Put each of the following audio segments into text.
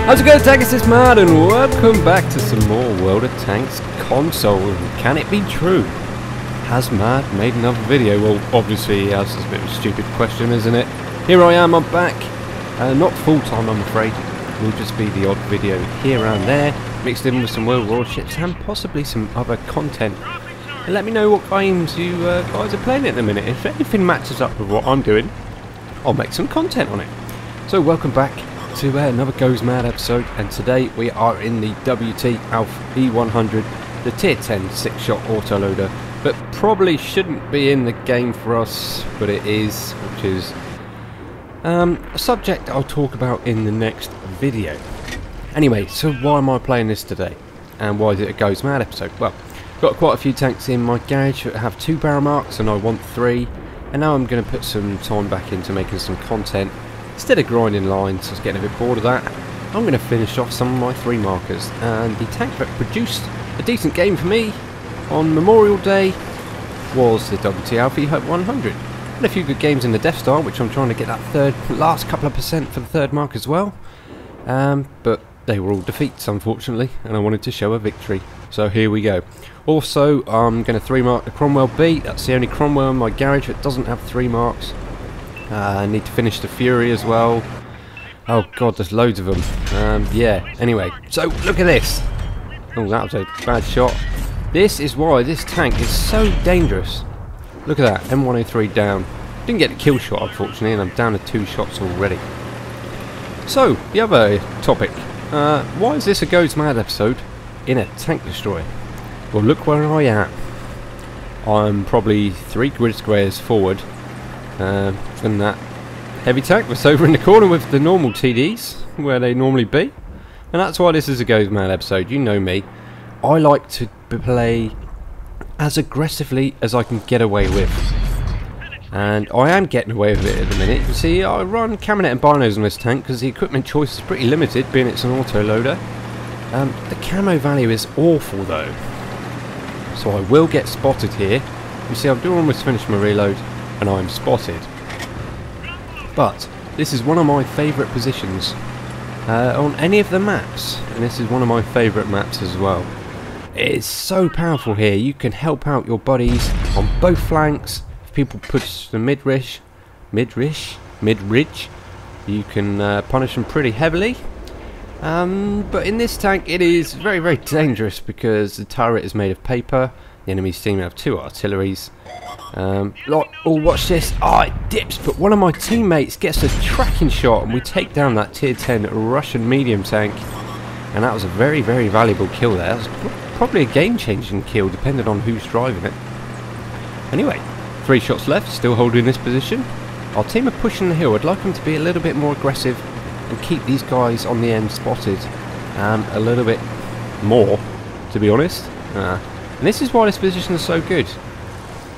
How's it going, Tankers? It's Mad and welcome back to some more World of Tanks console. Can it be true? Has Mad made another video? Well, obviously he has. It's a bit of a stupid question, isn't it? Here I am, I'm back. Not full time, I'm afraid. It will just be the odd video here and there, mixed in with some World War ships and possibly some other content. And let me know what games you guys are playing at the minute. If anything matches up with what I'm doing, I'll make some content on it. So welcome back to another Goes Mad episode, and today we are in the WT Alpha E100, the tier 10 6-shot autoloader, but probably shouldn't be in the game for us, but it is, which is a subject I'll talk about in the next video. Anyway, so why am I playing this today, and why is it a Goes Mad episode? Well, got quite a few tanks in my garage that have 2 barrel marks and I want 3, and now I'm going to put some time back into making some content. Instead of grinding lines, I was getting a bit bored of that. I'm going to finish off some of my 3 markers, and the tank that produced a decent game for me on Memorial Day was the WT Alpha E100. And a few good games in the Death Star, which I'm trying to get that last couple of percent for the 3rd mark as well. But they were all defeats, unfortunately, and I wanted to show a victory. So here we go. Also, I'm going to 3 mark the Cromwell B. That's the only Cromwell in my garage that doesn't have 3 marks. I need to finish the Fury as well. Oh god, there's loads of them. Yeah, anyway, so look at this. Oh, that was a bad shot. This is why this tank is so dangerous. Look at that, M103 down. Didn't get a kill shot, unfortunately, and I'm down to 2 shots already. So, the other topic. Why is this a Goes Mad episode in a tank destroyer? Well, look where I am. I'm probably 3 grid squares forward. And that heavy tank was over in the corner with the normal TDs where they normally be, and that's why this is a Goes Mad episode. You know me, I like to play as aggressively as I can get away with, and I am getting away with it at the minute. You see, I run Caminet and binos on this tank because the equipment choice is pretty limited, being it's an autoloader. The camo value is awful though, so I will get spotted here. You see, I've almost finished my reload and I'm spotted. But this is one of my favourite positions on any of the maps, and this is one of my favourite maps as well. It's so powerful here. You can help out your buddies on both flanks. If people push the mid-ridge, you can punish them pretty heavily. But in this tank it is very, very dangerous because the turret is made of paper. The enemy's team have 2 artilleries. Oh, watch this. It dips, but one of my teammates gets a tracking shot and we take down that tier 10 Russian medium tank, and that was a very, very valuable kill there. That was probably a game-changing kill depending on who's driving it. Anyway, 3 shots left, still holding this position. Our team are pushing the hill. I'd like them to be a little bit more aggressive and keep these guys on the end spotted a little bit more, to be honest. And this is why this position is so good.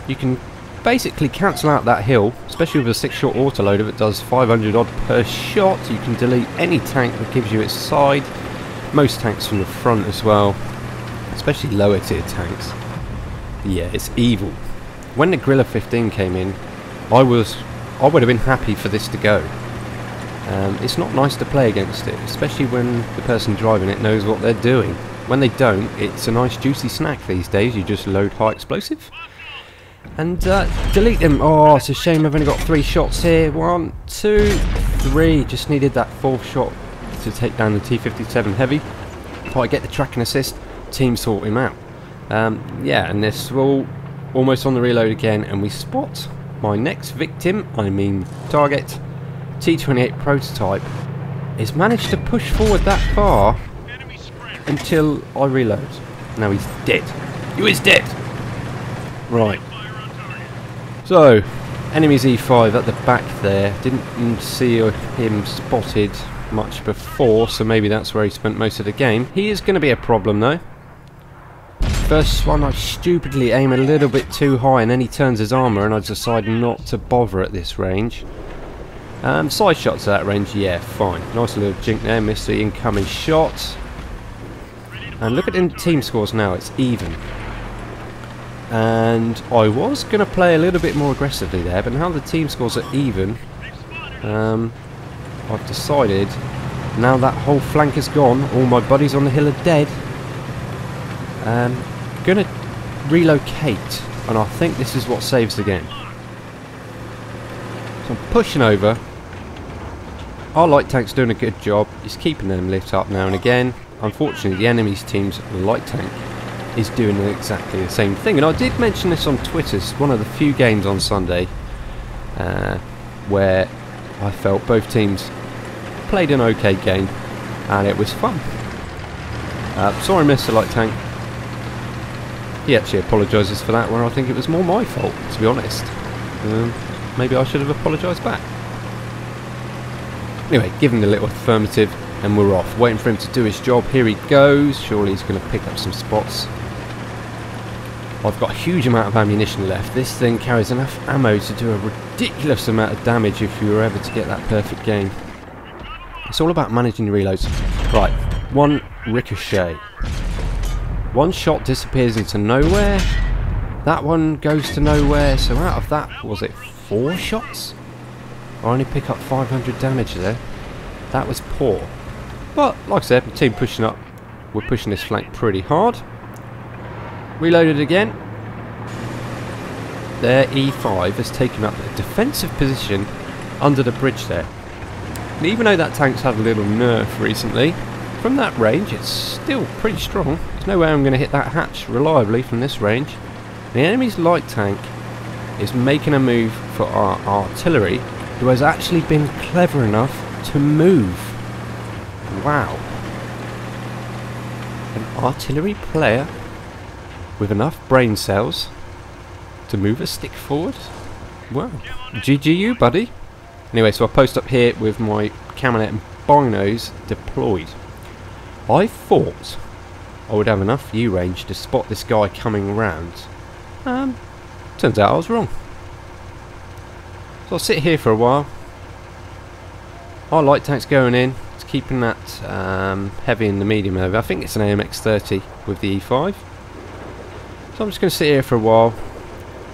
You can basically cancel out that hill, especially with a 6-shot autoloader that does 500 odd per shot. You can delete any tank that gives you its side, most tanks from the front as well, especially lower tier tanks. Yeah, it's evil. When the Grilla 15 came in, I would have been happy for this to go. It's not nice to play against it, especially when the person driving it knows what they're doing. When they don't, it's a nice juicy snack these days. You just load high explosive and delete them. Oh, it's a shame I've only got 3 shots here. 1, 2, 3. Just needed that 4th shot to take down the T-57 heavy. If I get the tracking assist, team sort him out. Yeah, and this will almost on the reload again, and we spot my next victim, target, T-28 prototype. He's managed to push forward that far until I reload. Now he's dead. He is dead. Right. So, enemy's E5 at the back there. Didn't see him spotted much before, so maybe that's where he spent most of the game. He is going to be a problem though. First one, I stupidly aim a little bit too high, and then he turns his armour, and I decide not to bother at this range. Side shots at that range, yeah, fine. Nice little jink there, missed the incoming shot. And look at the team scores now, it's even. And I was going to play a little bit more aggressively there, but now the team scores are even, I've decided now that whole flank is gone, all my buddies on the hill are dead. Gonna relocate, and I think this is what saves the game. So I'm pushing over. Our light tank's doing a good job. He's keeping them lit up now and again. Unfortunately, the enemy's team's light tank is doing exactly the same thing. And I did mention this on Twitter. It's one of the few games on Sunday where I felt both teams played an okay game, and it was fun. Sorry, Mr. Light Tank. He actually apologises for that, where I think it was more my fault, to be honest. Maybe I should have apologised back. Anyway, give him the little affirmative, and we're off. Waiting for him to do his job. Here he goes. Surely he's going to pick up some spots. I've got a huge amount of ammunition left. This thing carries enough ammo to do a ridiculous amount of damage if you were ever to get that perfect game. It's all about managing your reloads. Right, one ricochet. One shot disappears into nowhere. That one goes to nowhere. So out of that, was it 4 shots? I only pick up 500 damage there. That was poor. But, like I said, the team pushing up. We're pushing this flank pretty hard. Reloaded again. Their E5 has taken up a defensive position under the bridge there. And even though that tank's had a little nerf recently, from that range it's still pretty strong. There's no way I'm going to hit that hatch reliably from this range. The enemy's light tank is making a move for our artillery, who has actually been clever enough to move. Wow. An artillery player with enough brain cells to move a stick forward? Wow. GGU, buddy. Anyway, so I'll post up here with my Camelot and binos deployed. I thought I would have enough view range to spot this guy coming round. Turns out I was wrong. So I'll sit here for a while. Our light tank's going in. It's keeping that heavy in the medium over. I think it's an AMX-30 with the E5. So I'm just going to sit here for a while.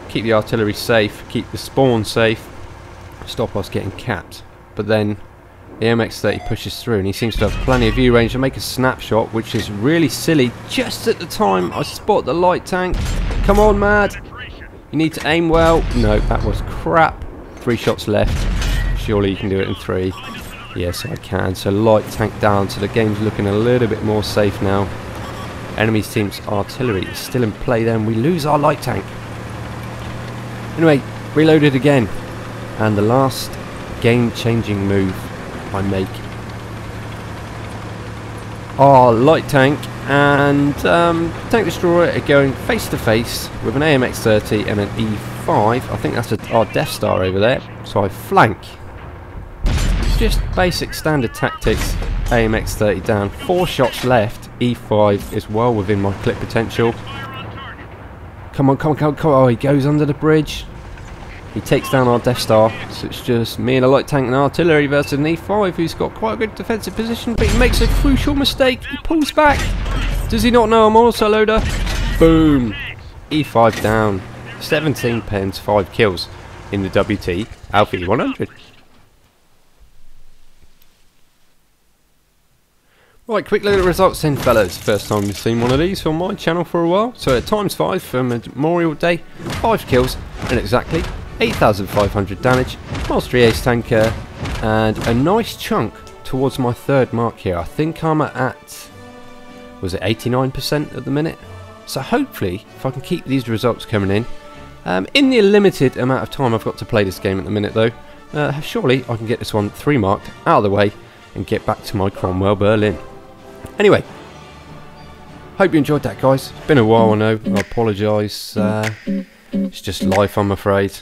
Keep the artillery safe. Keep the spawn safe. Stop us getting capped. But then the AMX-30 pushes through and he seems to have plenty of view range to make a snapshot, which is really silly. Just at the time I spot the light tank. Come on, Mad. You need to aim well. No, that was crap. 3 shots left. Surely you can do it in 3. Yes, I can. So light tank down. So the game's looking a little bit more safe now. Enemy's team's artillery is still in play then. We lose our light tank. Anyway, reloaded again. And the last game-changing move I make. Our light tank and tank destroyer are going face to face with an AMX-30 and an E5. I think that's our Death Star over there. So I flank. Just basic standard tactics. AMX-30 down. 4 shots left. E5 is well within my clip potential. Come on, come on, come on, come on. Oh, he goes under the bridge. He takes down our Death Star, so it's just me and a light tank and artillery versus an E5 who's got quite a good defensive position, but he makes a crucial mistake. He pulls back. Does he not know I'm also loader? Boom. E5 down. 17 pens, 5 kills in the WT Alpha E100. Right, quick look at the results then, fellas. First time we've seen one of these on my channel for a while. So at ×5 for Memorial Day, 5 kills and exactly 8,500 damage, Mastery Ace Tanker, and a nice chunk towards my 3rd mark here. I think I'm at, was it 89% at the minute? So hopefully, if I can keep these results coming in the limited amount of time I've got to play this game at the minute though, surely I can get this one 3 marked out of the way and get back to my Cromwell Berlin. Anyway, hope you enjoyed that, guys. It's been a while, I know. I apologise. It's just life, I'm afraid.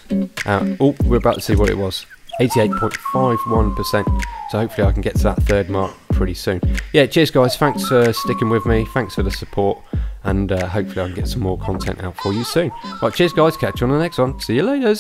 Oh, we're about to see what it was. 88.51%. So hopefully I can get to that 3rd mark pretty soon. Yeah, cheers, guys. Thanks for sticking with me. Thanks for the support. And hopefully I can get some more content out for you soon. Right, cheers, guys. Catch you on the next one. See you later.